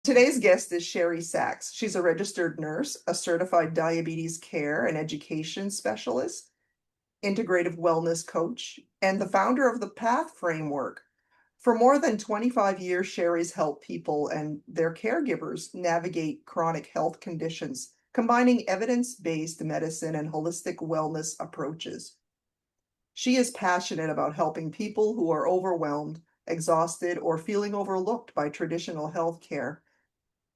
Today's guest is Cheri Sacks. She's a registered nurse, a certified diabetes care and education specialist, integrative wellness coach, and the founder of the PATH framework. For more than 25 years, Cheri's helped people and their caregivers navigate chronic health conditions, combining evidence-based medicine and holistic wellness approaches. She is passionate about helping people who are overwhelmed, exhausted, or feeling overlooked by traditional healthcare.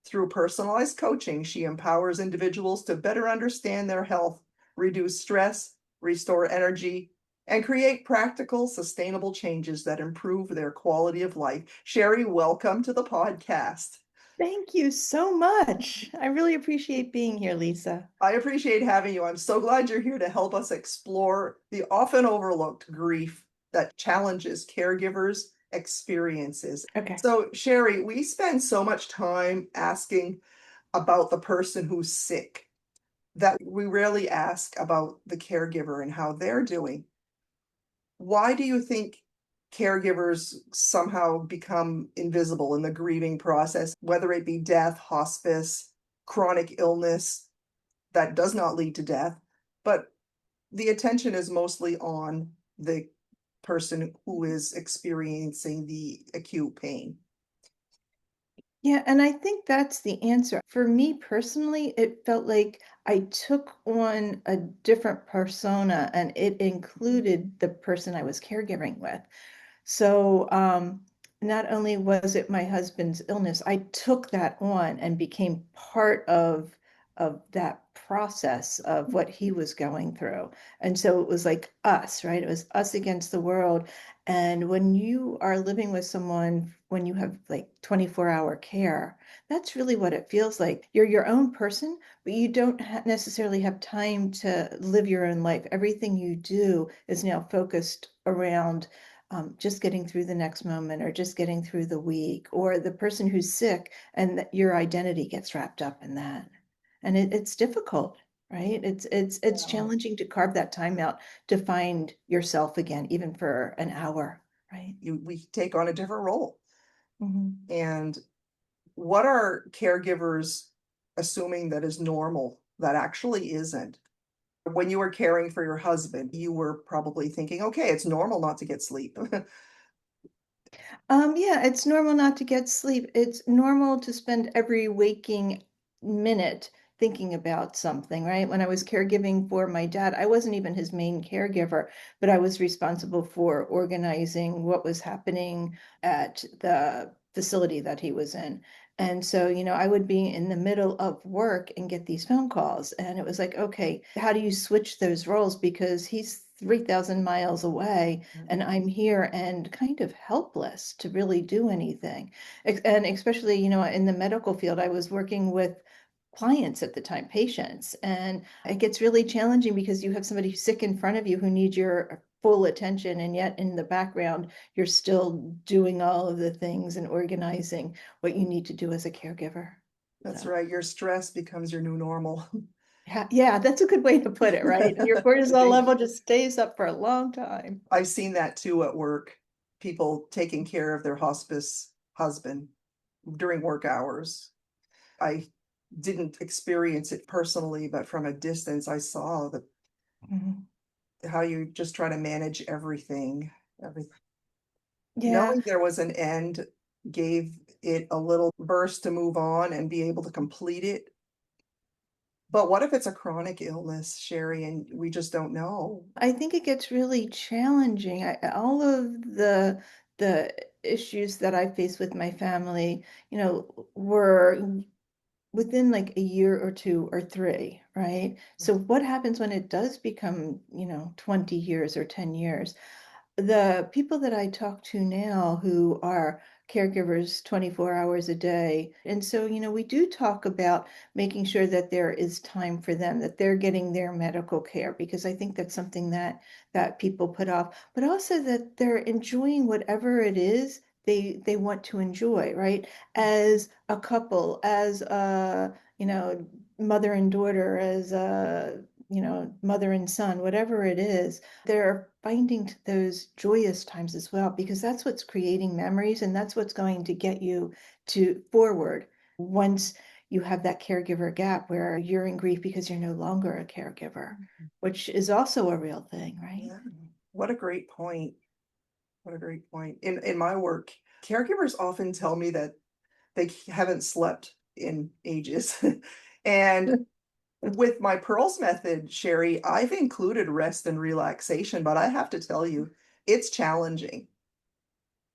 Through personalized coaching, she empowers individuals to better understand their health, reduce stress, restore energy, and create practical, sustainable changes that improve their quality of life. Cheri, welcome to the podcast. Thank you so much. I really appreciate being here, Lisa. I appreciate having you. I'm so glad you're here to help us explore the often overlooked grief that challenges caregivers' experiences. Okay. So, Cheri, we spend so much time asking about the person who's sick that we rarely ask about the caregiver and how they're doing. Why do you think caregivers somehow become invisible in the grieving process, whether it be death, hospice, chronic illness that does not lead to death, but the attention is mostly on the person who is experiencing the acute pain? Yeah, and I think that's the answer. For me personally, it felt like I took on a different persona and it included the person I was caregiving with. So, not only was it my husband's illness, I took that on and became part of that process of what he was going through. And so it was like us, right? It was us against the world. And when you are living with someone, when you have like 24-hour care, that's really what it feels like. You're your own person, but you don't necessarily have time to live your own life. Everything you do is now focused around just getting through the next moment or just getting through the week or the person who's sick and your identity gets wrapped up in that. And it's difficult, right? It's Yeah. challenging to carve that time out to find yourself again, even for an hour, right? We take on a different role. Mhm. And what are caregivers assuming that is normal that actually isn't? When you were caring for your husband, you were probably thinking, okay, it's normal not to get sleep. Yeah, it's normal not to get sleep. It's normal to spend every waking minute thinking about something, right? When I was caregiving for my dad, I wasn't even his main caregiver, but I was responsible for organizing what was happening at the facility that he was in. And so, I would be in the middle of work and get these phone calls. And it was like, okay, how do you switch those roles? Because he's 3,000 miles away and I'm here and kind of helpless to really do anything. And especially, in the medical field, I was working with clients at the time, patients, and it gets really challenging because you have somebody sick in front of you who needs your full attention, and yet in the background, you're still doing all of the things and organizing what you need to do as a caregiver. That's So, right. Your stress becomes your new normal. yeah, that's a good way to put it, right? And your cortisol Thank you. level just stays up for a long time. I've seen that too at work. People taking care of their hospice husband during work hours. I didn't experience it personally, but from a distance, I saw Mhm. how you just try to manage everything. Yeah. Knowing there was an end gave it a little burst to move on and be able to complete it. But what if it's a chronic illness, Cheri, and we just don't know? I think it gets really challenging. All of the issues that I faced with my family, were within like a year or two or three, right? So what happens when it does become, 20 years or 10 years? The people that I talk to now who are caregivers 24 hours a day. And so, we do talk about making sure that there is time for them, that they're getting their medical care, because I think that's something that people put off, but also that they're enjoying whatever it is they want to enjoy, right? As a couple, as a, mother and daughter, as a, mother and son, whatever it is, they're finding those joyous times as well, because that's what's creating memories and that's what's going to get you to forward. once you have that caregiver gap where you're in grief because you're no longer a caregiver, which is also a real thing, right? Yeah. What a great point. What a great point. In my work, caregivers often tell me that they haven't slept in ages. And with my Pearls method, Sherry, I've included rest and relaxation, but I have to tell you, it's challenging.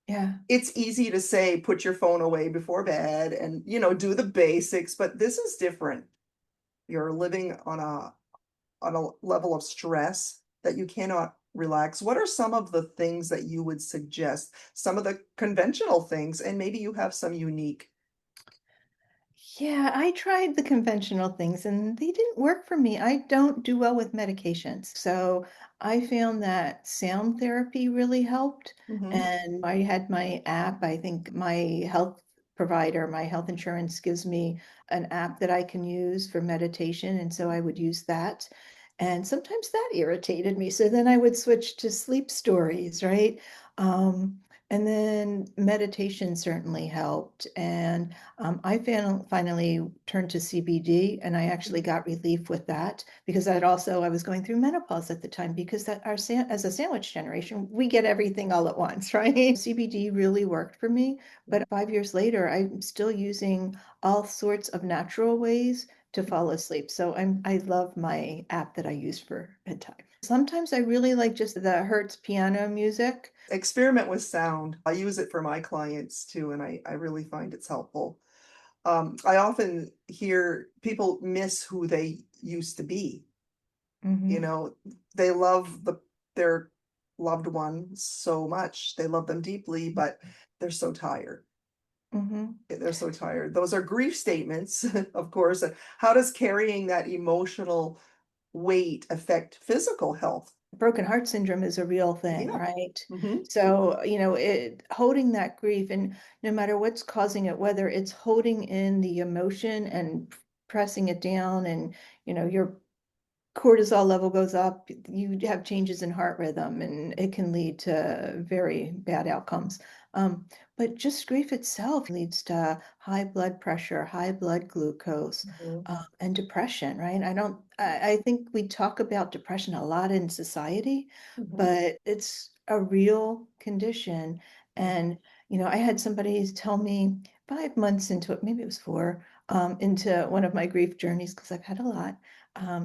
Yeah. It's easy to say, put your phone away before bed and, do the basics, but this is different. You're living on a level of stress that you cannot relax. What are some of the things that you would suggest? Some of the conventional things, and maybe you have some unique. Yeah, I tried the conventional things and they didn't work for me. I don't do well with medications. So I found that sound therapy really helped. Mhm. And I had my app. I think my health provider, my health insurance gives me an app that I can use for meditation. And so I would use that. And sometimes that irritated me. So then I would switch to sleep stories, right? Um, and then meditation certainly helped. And I finally turned to CBD and I actually got relief with that because I was going through menopause at the time because as a sandwich generation, we get everything all at once, right? CBD really worked for me, but 5 years later, I'm still using all sorts of natural ways to fall asleep. So I love my app that I use for bedtime. Sometimes I really like just the Hertz piano music. Experiment with sound. I use it for my clients too, and I really find it's helpful. I often hear people miss who they used to be. You Hmm. know, they love their loved ones so much. They love them deeply, but they're so tired. Hmm. They're so tired. Those are grief statements, of course. How does carrying that emotional weight affect physical health? Broken heart syndrome is a real thing, Yeah. right? Hmm. So, holding that grief and no matter what's causing it, whether it's holding in the emotion and pressing it down and, your cortisol level goes up, you have changes in heart rhythm, and it can lead to very bad outcomes. Um, but just grief itself leads to high blood pressure, high blood glucose, Hmm. and depression, right? I think we talk about depression a lot in society, Hmm. but it's a real condition. And, I had somebody tell me 5 months into it, maybe it was four, into one of my grief journeys, because I've had a lot.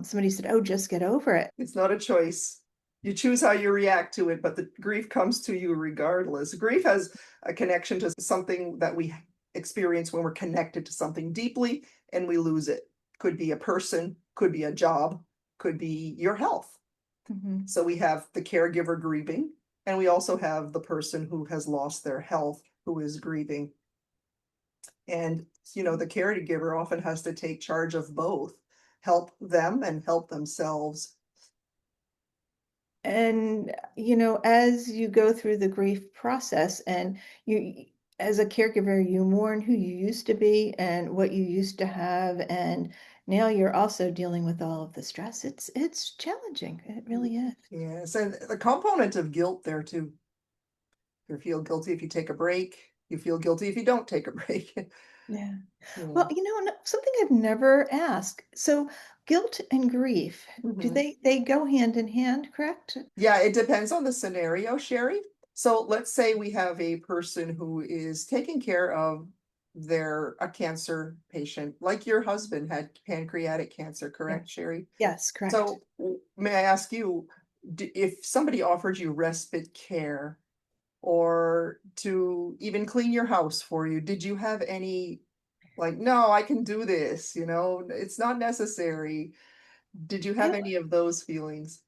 Somebody said, "Oh, just get over it." It's not a choice. You choose how you react to it, but the grief comes to you regardless. Grief has a connection to something that we experience when we're connected to something deeply and we lose it. Could be a person, could be a job, could be your health. Mhm. So we have the caregiver grieving, and we also have the person who has lost their health who is grieving. And, the caregiver often has to take charge of both, help them and help themselves. And, as you go through the grief process and as a caregiver, you mourn who you used to be and what you used to have. And now you're also dealing with all of the stress. It's challenging. It really is. Yes, and the component of guilt there too. You feel guilty if you take a break. You feel guilty if you don't take a break. Yeah. Yeah. Well, something I've never asked. So guilt and grief, do Mhm. they go hand in hand, correct? Yeah, it depends on the scenario, Sherry. So let's say we have a person who is taking care of a cancer patient, like your husband had pancreatic cancer, Yeah. correct, Sherry? Yes, correct. So may I ask you, if somebody offered you respite care or to even clean your house for you, did you have any like, no, I can do this, it's not necessary. Did you have Yeah. any of those feelings?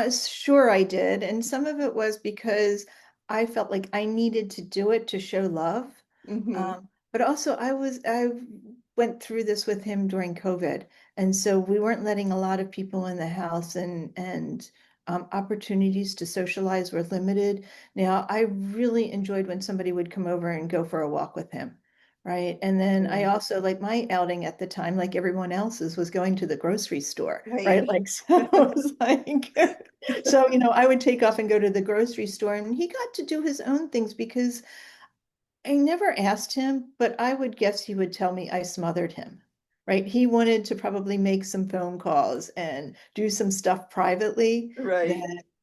Sure I did. And some of it was because I felt like I needed to do it to show love. Hmm. But also I went through this with him during COVID. And so we weren't letting a lot of people in the house and opportunities to socialize were limited. Now, I really enjoyed when somebody would come over and go for a walk with him. Right. And then I Yeah. also like my outing at the time, like everyone else's, was going to the grocery store, right? Right. Like, so it was like, so, I would take off and go to the grocery store and he got to do his own things because I never asked him, but I would guess he would tell me I smothered him, right? He wanted to probably make some phone calls and do some stuff privately Right.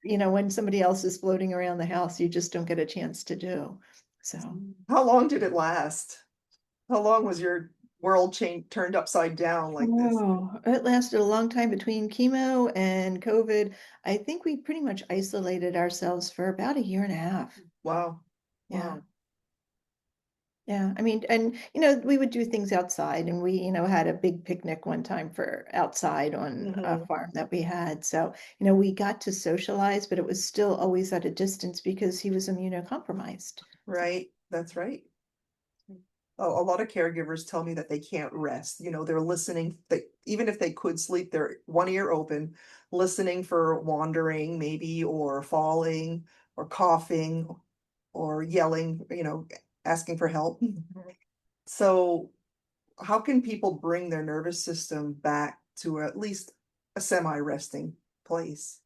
that, when somebody else is floating around the house, you just don't get a chance to do. So, How long did it last? How long was your world change turned upside down like this? oh, it lasted a long time between chemo and COVID. I think we pretty much isolated ourselves for about a year and a half. Wow. Yeah. Wow. Yeah, I mean, and we would do things outside, and we, had a big picnic one time for outside on a Hmm. farm that we had. So, we got to socialize, but it was still always at a distance because he was immunocompromised. So, Right. That's right. A lot of caregivers tell me that they can't rest. They're listening. Even if they could sleep, they're one ear open, listening for wandering, maybe, or falling, or coughing, or yelling, asking for help. So, how can people bring their nervous system back to at least a semi-resting place?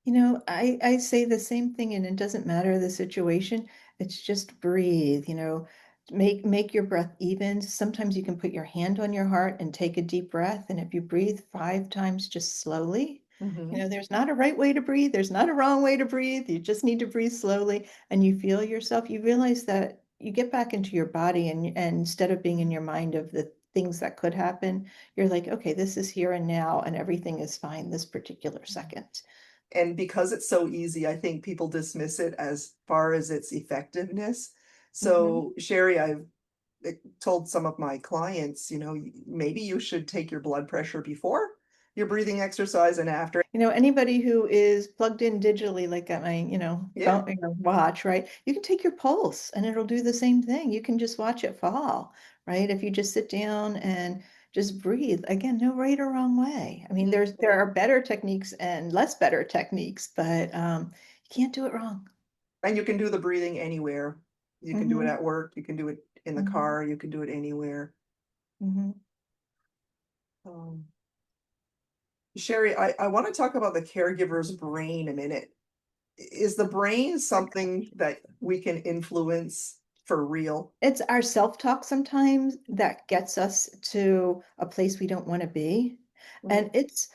I say the same thing, and it doesn't matter the situation. It's just breathe, make your breath even. Sometimes you can put your hand on your heart and take a deep breath. And if you breathe 5 times, just slowly, Hmm. there's not a right way to breathe. There's not a wrong way to breathe. You just need to breathe slowly, and you feel yourself. You realize that you get back into your body, and instead of being in your mind of the things that could happen, you're like, okay, this is here and now, and everything is fine this particular second. And because it's so easy, I think people dismiss it as far as its effectiveness. Mhm. So, Cheri, I've told some of my clients, maybe you should take your blood pressure before your breathing exercise and after. Anybody who is plugged in digitally, like at my, Yeah. phone, watch, right? You can take your pulse and it'll do the same thing. You can just watch it fall, right? If you just sit down and just breathe. Again, no right or wrong way. I mean, there Mhm. are better techniques and less better techniques, but you can't do it wrong. And you can do the breathing anywhere. You can do it Hmm. at work, you can do it in the Hmm. car, you can do it anywhere. Hmm. Um, Cheri, I want to talk about the caregiver's brain a minute. Is the brain something that we can influence for real? It's our self-talk sometimes that gets us to a place we don't want to be. And Mhm. it's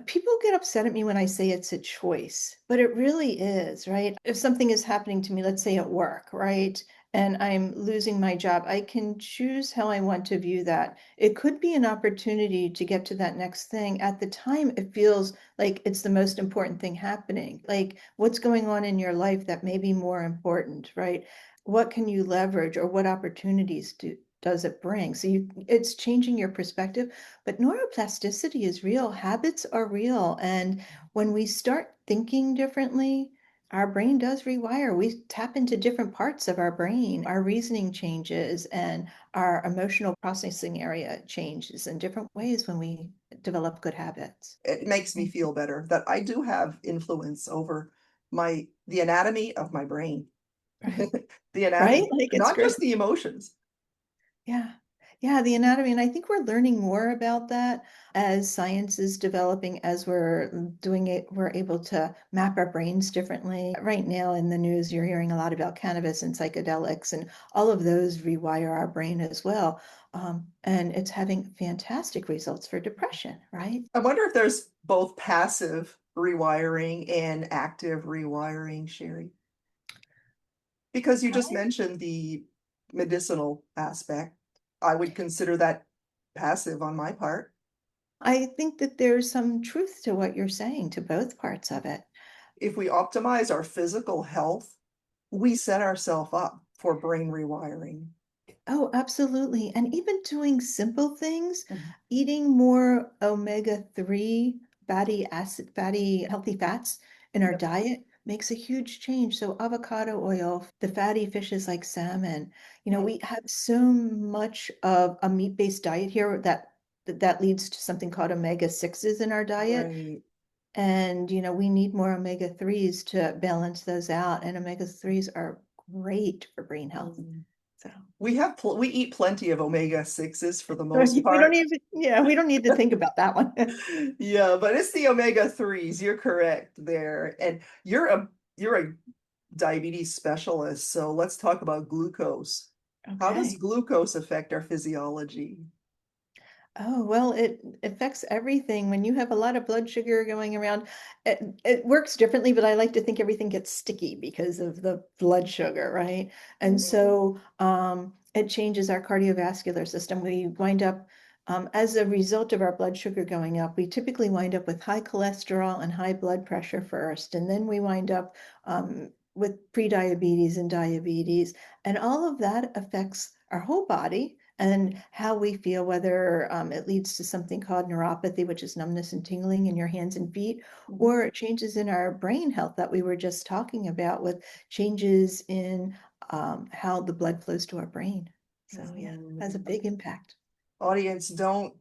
people get upset at me when I say it's a choice, but it really is, right? If something is happening to me, let's say at work, right? And I'm losing my job, I can choose how I want to view that. It could be an opportunity to get to that next thing. At the time, it feels like it's the most important thing happening. Like what's going on in your life that may be more important, right? What can you leverage or what opportunities does it bring? So it's changing your perspective, but neuroplasticity is real. Habits are real. And when we start thinking differently, our brain does rewire. We tap into different parts of our brain. Our reasoning changes and our emotional processing area changes in different ways when we develop good habits. It makes me feel better that I do have influence over the anatomy of my brain. Right. The Right? anatomy, Like it's not great. just the emotions. Yeah. Yeah, the anatomy. And I think we're learning more about that as science is developing, as we're doing it, we're able to map our brains differently. Right now in the news, you're hearing a lot about cannabis and psychedelics, and all of those rewire our brain as well. And it's having fantastic results for depression, right? I wonder if there's both passive rewiring and active rewiring, Cheri, because you just mentioned the medicinal aspect. I would consider that passive on my part. I think that there's some truth to what you're saying, to both parts of it. If we optimize our physical health, we set ourselves up for brain rewiring. Oh, absolutely. And even doing simple things, Mhm. eating more omega-3 fatty healthy fats in our Yep. diet makes a huge change. So avocado oil, the fatty fishes like salmon, Mm. we have so much of a meat-based diet here that leads to something called omega-6s in our diet. Right. And, we need more omega-3s to balance those out. And omega-3s are great for brain health. Mm. So. We eat plenty of omega sixes for the most We don't part. even, yeah, we don't need to think about that one. Yeah, but it's the omega threes. You're correct there, and you're a diabetes specialist. So let's talk about glucose. How does Okay. glucose affect our physiology? Oh, well, it affects everything. When you have a lot of blood sugar going around, it works differently, but I like to think everything gets sticky because of the blood sugar, right? And Mhm. so it changes our cardiovascular system. We wind up, as a result of our blood sugar going up, we typically wind up with high cholesterol and high blood pressure first. And then we wind up with prediabetes and diabetes. And all of that affects our whole body and how we feel, whether it leads to something called neuropathy, which is numbness and tingling in your hands and feet, Mhm. or changes in our brain health that we were just talking about with changes in how the blood flows to our brain. So yeah, has a Mhm. big impact. Audience, don't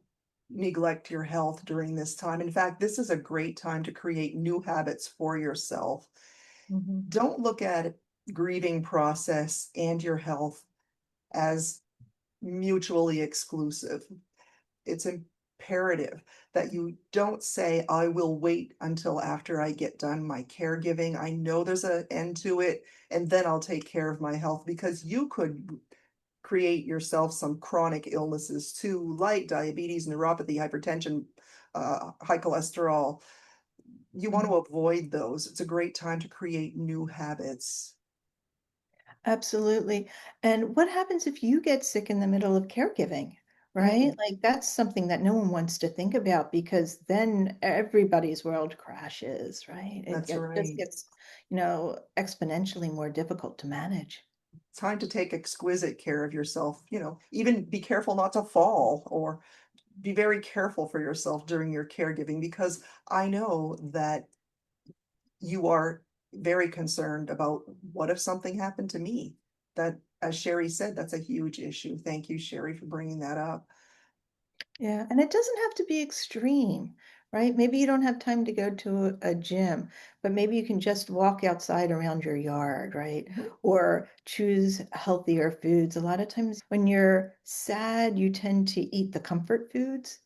neglect your health during this time. In fact, this is a great time to create new habits for yourself. Mhm. Don't look at grieving process and your health as mutually exclusive. It's imperative that you don't say, I will wait until after I get done my caregiving. I know there's an end to it, and then I'll take care of my health, because you could create yourself some chronic illnesses too, like diabetes, neuropathy, hypertension, high cholesterol. You want to Mhm. avoid those. It's a great time to create new habits. Absolutely. And what happens if you get sick in the middle of caregiving, right? Mm, Like that's something that no one wants to think about because then everybody's world crashes, right? that's Just right. gets, exponentially more difficult to manage. Time to take exquisite care of yourself. Even be careful not to fall, or be very careful for yourself during your caregiving, because I know that you are very concerned about, what if something happened to me? That, as Cheri said, that's a huge issue. Thank you, Cheri, for bringing that up. Yeah, and it doesn't have to be extreme, right? Maybe you don't have time to go to a gym, but maybe you can just walk outside around your yard, right? Mhm. Or choose healthier foods. A lot of times when you're sad, you tend to eat the comfort foods,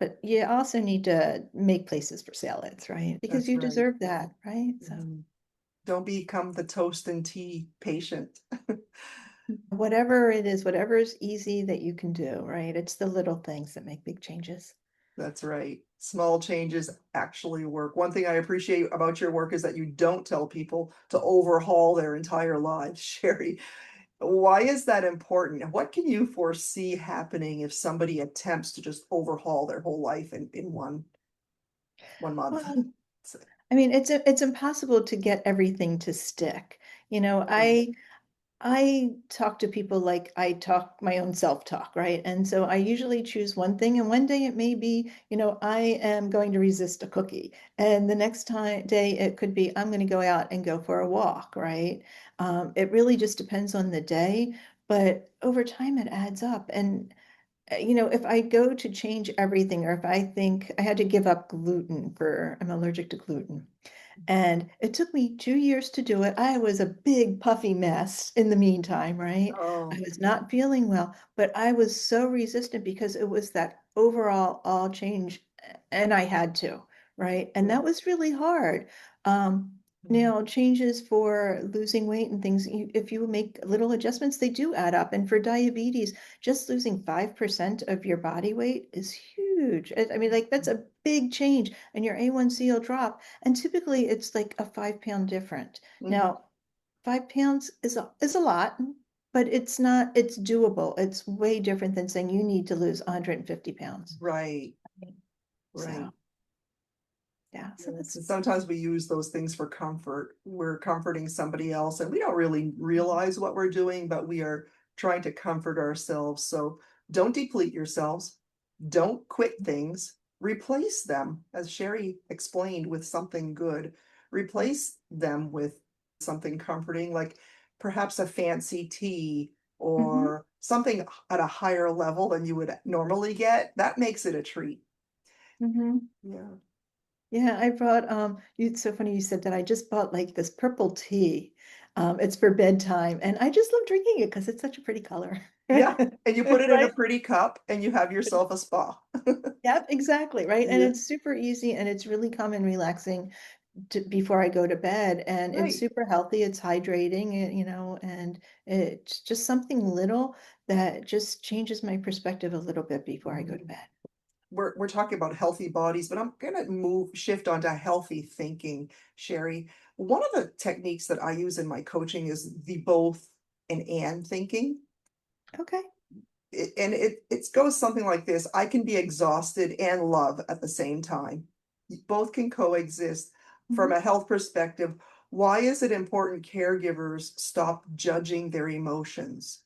but you also need to make places for salads, right? Because That's you right. deserve that, right? So Mhm. Don't become the toast and tea patient. whatever it is, whatever is easy that you can do, right? It's the little things that make big changes. That's right. Small changes actually work. One thing I appreciate about your work is that you don't tell people to overhaul their entire lives, Cheri. Why is that important? What can you foresee happening if somebody attempts to just overhaul their whole life in one month? Well, I mean, it's impossible to get everything to stick. You know, Mm, I talk to people like I talk my own self-talk, right? And so I usually choose one thing, and one day it may be, I am going to resist a cookie. And the next day it could be I'm going to go out and go for a walk, right? It really just depends on the day, but over time it adds up. And if I go to change everything, or if I think I had to give up gluten I'm allergic to gluten. And it took me 2 years to do it. I was a big puffy mess in the meantime, right? I oh, was not feeling well, but I was so resistant because it was that overall all change, and I had to, right? And mm, that was really hard. mm, Now, changes for losing weight and things, if you make little adjustments, they do add up. And for diabetes, just losing 5% of your body weight is huge. I mean, like that's a big change, and your A1C will drop. And typically it's like a 5 pound difference. mhm. Now, 5 pounds is a lot, but it's doable. It's way different than saying you need to lose 150 pounds. Right, right. So yeah, so Yes, that's and sometimes we use those things for comfort. We're comforting somebody else, and we don't really realize what we're doing, but we are trying to comfort ourselves. So don't deplete yourselves. Don't quit things. Replace them, as Cheri explained, with something good. Replace them with something comforting, like perhaps a fancy tea, hmm or something at a higher level than you would normally get. That makes it a treat. hmm Yeah. Yeah, I brought it's so funny you said that. I just bought like this purple tea. It's for bedtime, and I just love drinking it because it's such a pretty color. Yeah, and you put it in a Right? pretty cup and you have yourself a spa. Yep, exactly, right? And Yeah. it's super easy and it's really calm and relaxing. before I go to bed, and it was Right. super healthy. It's hydrating, and it's just something little that just changes my perspective a little bit before I go to Mhm. bed. We're talking about healthy bodies, but I'm gonna shift onto healthy thinking, Sherry. One of the techniques that I use in my coaching is the both and thinking. Okay. It goes something like this: I can be exhausted and love at the same time. Both can coexist. From Mhm. a health perspective, why is it important caregivers stop judging their emotions?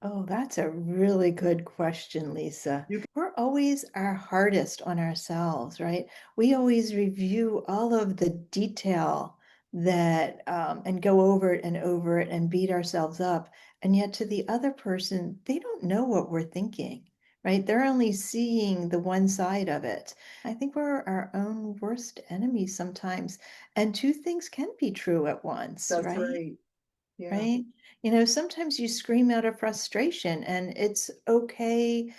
Oh, that's a really good question, Lisa. You We're always our hardest on ourselves, right? We always review all of the detail and go over it and over it and beat ourselves up. And yet, to the other person, they don't know what we're thinking, right? They're only seeing the one side of it. I think we're our own worst enemies sometimes. And two things can be true at once, That's right? right. Yeah. Right? Sometimes you scream out of frustration, and it's okay,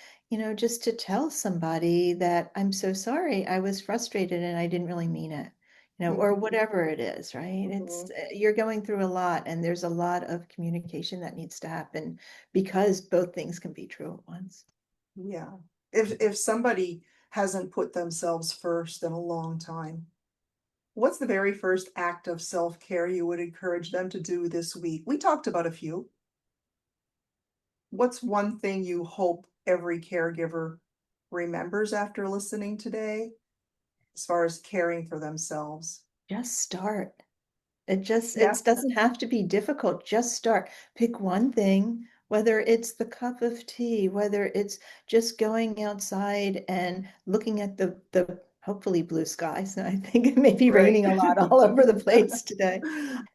just to tell somebody that I'm so sorry, I was frustrated and I didn't really mean it, or Mhm, whatever it is, right? mhm. You're going through a lot, and there's a lot of communication that needs to happen because both things can be true at once. Yeah. If somebody hasn't put themselves first in a long time, what's the very first act of self-care you would encourage them to do this week? We talked about a few. What's one thing you hope every caregiver remembers after listening today, as far as caring for themselves? Just start. It Yeah, doesn't have to be difficult. Just start. Pick one thing, whether it's the cup of tea, whether it's just going outside and looking at the hopefully blue skies. I think it may be right. raining a lot all over the place today.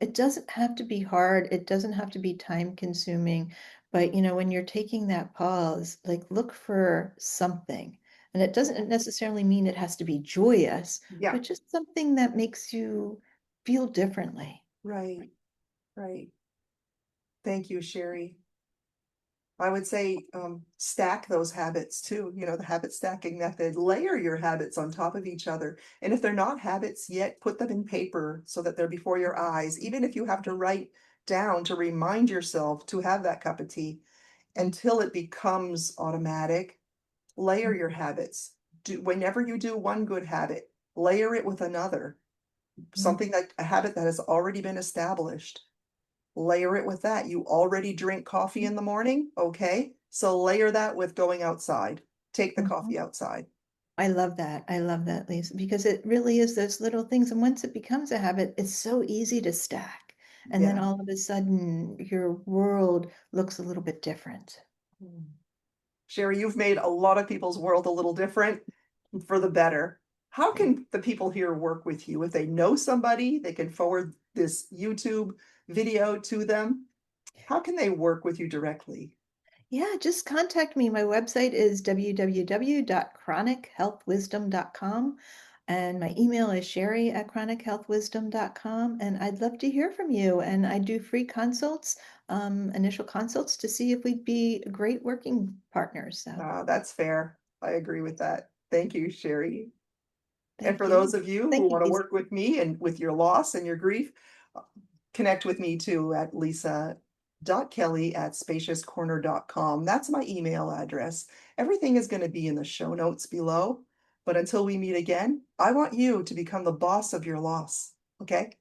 It doesn't have to be hard. It doesn't have to be time consuming. But when you're taking that pause, like look for something. And it Yeah, doesn't necessarily mean it has to be joyous, yeah, but just something that makes you feel differently. right, right. Thank you, Sherry. I would say, stack those habits too, the habit stacking method. Layer your habits on top of each other. And if they're not habits yet, put them in paper so that they're before your eyes. Even if you have to write down to remind yourself to have that cup of tea until it becomes automatic, layer your habits. Whenever you do one good habit, layer it with another, Mhm. something that a habit that has already been established. Layer it with that. You already drink coffee in the morning? Okay. So layer that with going outside. Take the Mhm. coffee outside. I love that. I love that, Lisa, because it really is those little things. And once it becomes a habit, it's so easy to stack. And then Yeah. all of a sudden, your world looks a little bit different. Mm. Sherry, you've made a lot of people's world a little different for the better. How can the people here work with you? If they know somebody, they can forward this YouTube video to them. How can they work with you directly? Yeah, just contact me. My website is www.chronichealthwisdom.com. And my email is sherry@chronichealthwisdom.com. And I'd love to hear from you. And I do free consults, initial consults to see if we'd be great working partners. So That's fair. I agree with that. Thank you, Sherry. And thank for those you. of you who Thank you, want to Lisa. work with me and with your loss and your grief, uh, connect with me too at lisa.kelly@spaciouscorner.com. That's my email address. Everything is going to be in the show notes below. But until we meet again, I want you to become the boss of your loss. Okay?